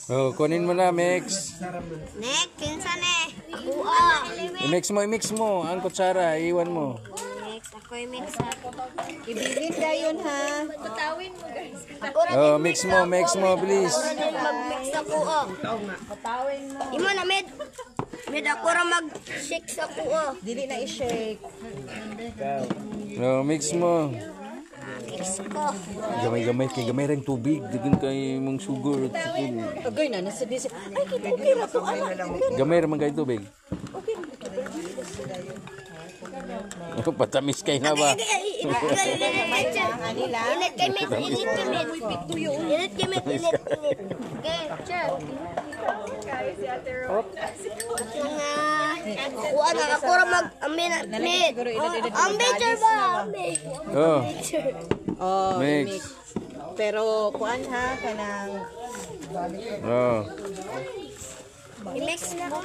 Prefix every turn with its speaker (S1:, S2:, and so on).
S1: Oh, kunin mo na, mix.
S2: Nek, pinsan eh. Ako
S1: I-mix mo. Ang kutsara, iwan mo.
S2: Mix, ako yung mix.
S3: Ibilin ka yun, ha?
S1: Oh, mix mo, please.
S2: Mag-mix ako, Imo na, med. Med, ako rin mag-shake sa kuo.
S3: Dili na i-shake.
S1: Oh, mix mo.
S2: Mix ko.
S1: Gamay rin tubig. Dagin kay mong sugar.
S3: Agay na, nasa disi. Ay, kita okay na to, anak.
S1: Gamay rin kay tubig. Patamis kay na ba?
S2: Init kay med. Okay, sure. Kuha na ako rin mag-amin. Ambitcher ba?
S1: Oh,
S3: Oh,
S1: mix.
S3: Pero, kuan ha, kanang...
S1: Oh.
S2: I-mix na ako.